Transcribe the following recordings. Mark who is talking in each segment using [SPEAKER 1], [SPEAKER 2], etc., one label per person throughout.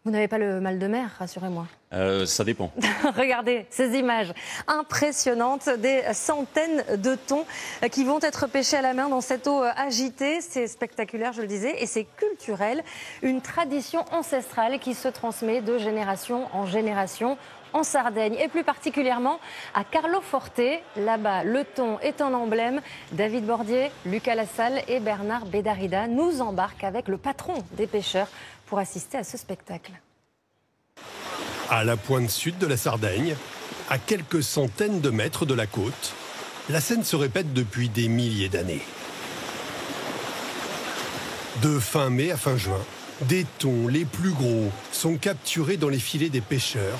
[SPEAKER 1] Vous n'avez pas le mal de mer, rassurez-moi.
[SPEAKER 2] Ça dépend.
[SPEAKER 1] Regardez ces images impressionnantes, des centaines de thons qui vont être pêchés à la main dans cette eau agitée. C'est spectaculaire, je le disais, et c'est culturel. Une tradition ancestrale qui se transmet de génération en génération en Sardaigne, et plus particulièrement à Carloforte. Là-bas, le thon est un emblème. David Bordier, Lucas Lassalle et Bernard Bédarida nous embarquent avec le patron des pêcheurs pour assister à ce spectacle.
[SPEAKER 3] À la pointe sud de la Sardaigne, à quelques centaines de mètres de la côte, la scène se répète depuis des milliers d'années. De fin mai à fin juin, des thons les plus gros sont capturés dans les filets des pêcheurs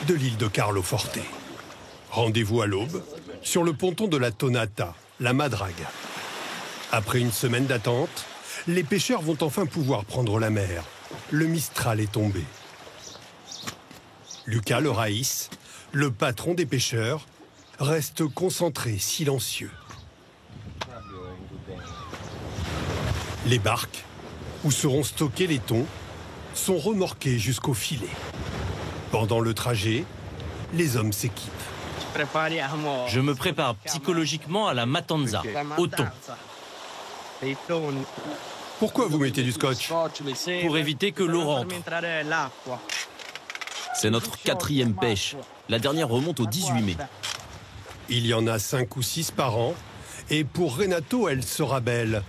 [SPEAKER 3] de l'île de Carloforte. Rendez-vous à l'aube sur le ponton de la Tonata, la Madrague. Après une semaine d'attente, les pêcheurs vont enfin pouvoir prendre la mer. Le Mistral est tombé. Lucas le Raïs, le patron des pêcheurs, reste concentré, silencieux. Les barques, où seront stockés les thons, sont remorquées jusqu'au filet. Pendant le trajet, les hommes s'équipent.
[SPEAKER 4] Je me prépare psychologiquement à la matanza, au thon.
[SPEAKER 3] Pourquoi vous mettez du scotch?
[SPEAKER 4] Pour éviter que l'eau rentre. C'est notre 4e pêche. La dernière remonte au 18 mai.
[SPEAKER 3] Il y en a 5 ou 6 par an. Et pour Renato, elle sera belle.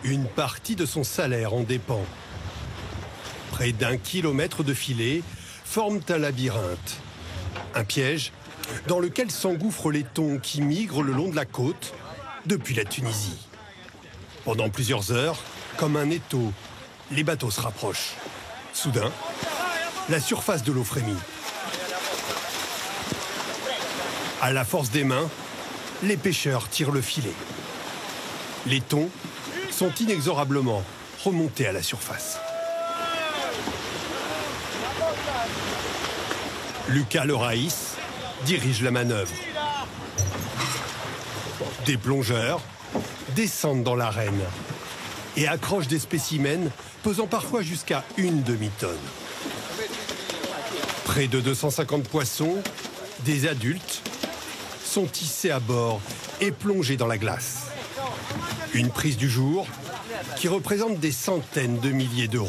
[SPEAKER 3] Une partie de son salaire en dépend. Près d'1 kilomètre de filet forment un labyrinthe. Un piège dans lequel s'engouffrent les thons qui migrent le long de la côte depuis la Tunisie. Pendant plusieurs heures, comme un étau, les bateaux se rapprochent. Soudain, la surface de l'eau frémit. À la force des mains, les pêcheurs tirent le filet. Les thons sont inexorablement remontés à la surface. Lucas le Raïs dirige la manœuvre. Des plongeurs descendent dans l'arène et accrochent des spécimens pesant parfois jusqu'à 1 demi-tonne. Près de 250 poissons, des adultes, sont hissés à bord et plongés dans la glace. Une prise du jour qui représente des centaines de milliers d'euros.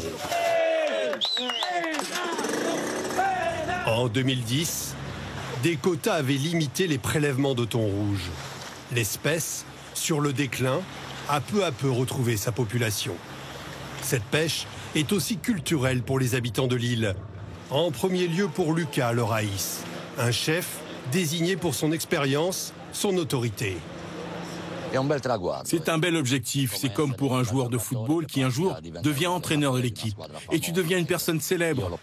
[SPEAKER 3] En 2010, des quotas avaient limité les prélèvements de thon rouge. L'espèce, sur le déclin, a peu à peu retrouvé sa population. Cette pêche est aussi culturelle pour les habitants de l'île. En premier lieu pour Lucas le Raïs, un chef désigné pour son expérience, son autorité.
[SPEAKER 5] C'est un bel objectif. C'est comme pour un joueur de football qui un jour devient entraîneur de l'équipe. Et tu deviens une personne célèbre.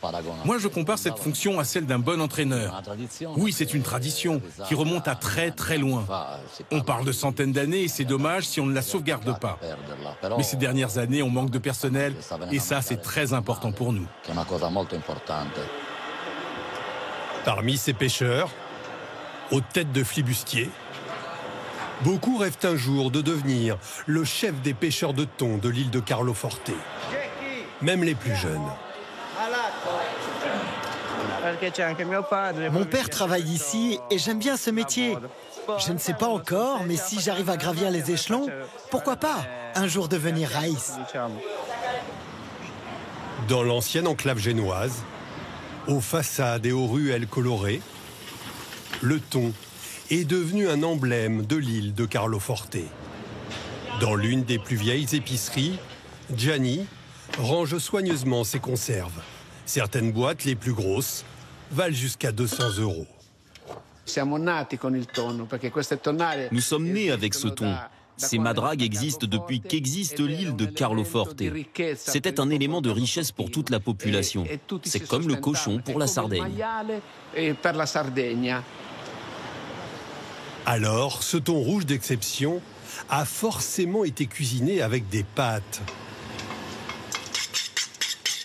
[SPEAKER 5] Moi, je compare cette fonction à celle d'un bon entraîneur. Oui, c'est une tradition qui remonte à très très loin. On parle de centaines d'années et c'est dommage si on ne la sauvegarde pas. Mais ces dernières années, on manque de personnel et ça, c'est très important pour nous.
[SPEAKER 3] Parmi ces pêcheurs, aux têtes de flibustiers, beaucoup rêvent un jour de devenir le chef des pêcheurs de thon de l'île de Carloforte. Même les plus jeunes.
[SPEAKER 6] Mon père travaille ici et j'aime bien ce métier. Je ne sais pas encore, mais si j'arrive à gravir les échelons, pourquoi pas un jour devenir Raïs.
[SPEAKER 3] Dans l'ancienne enclave génoise, aux façades et aux ruelles colorées, le thon est devenu un emblème de l'île de Carloforte. Dans l'une des plus vieilles épiceries, Gianni range soigneusement ses conserves. Certaines boîtes, les plus grosses, valent jusqu'à 200 €.
[SPEAKER 4] Nous sommes nés avec ce thon. Ces madragues existent depuis qu'existe l'île de Carloforte. C'était un élément de richesse pour toute la population. C'est comme le cochon pour la Sardaigne.
[SPEAKER 3] Alors, ce thon rouge d'exception a forcément été cuisiné avec des pâtes.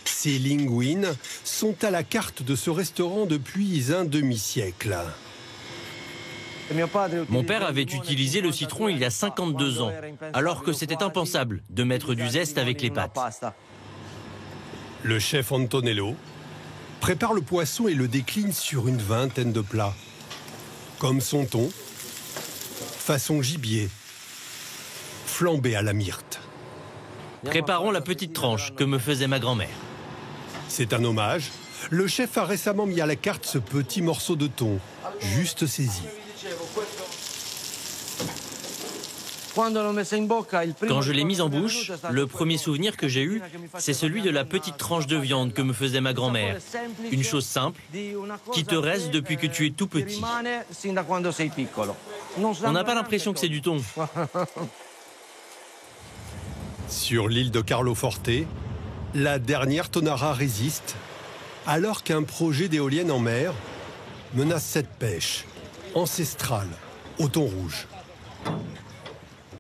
[SPEAKER 3] Ces linguines sont à la carte de ce restaurant depuis un demi-siècle.
[SPEAKER 4] Mon père avait utilisé le citron il y a 52 ans, alors que c'était impensable de mettre du zeste avec les pâtes.
[SPEAKER 3] Le chef Antonello prépare le poisson et le décline sur une vingtaine de plats. Comme son thon, façon gibier, flambé à la myrte.
[SPEAKER 2] Préparons la petite tranche que me faisait ma grand-mère.
[SPEAKER 3] C'est un hommage. Le chef a récemment mis à la carte ce petit morceau de thon, juste saisi.
[SPEAKER 2] Quand je l'ai mise en bouche, le premier souvenir que j'ai eu, c'est celui de la petite tranche de viande que me faisait ma grand-mère. Une chose simple, qui te reste depuis que tu es tout petit. On n'a pas l'impression que c'est du thon.
[SPEAKER 3] Sur l'île de Carloforte, la dernière tonnara résiste, alors qu'un projet d'éolienne en mer menace cette pêche ancestrale au thon rouge.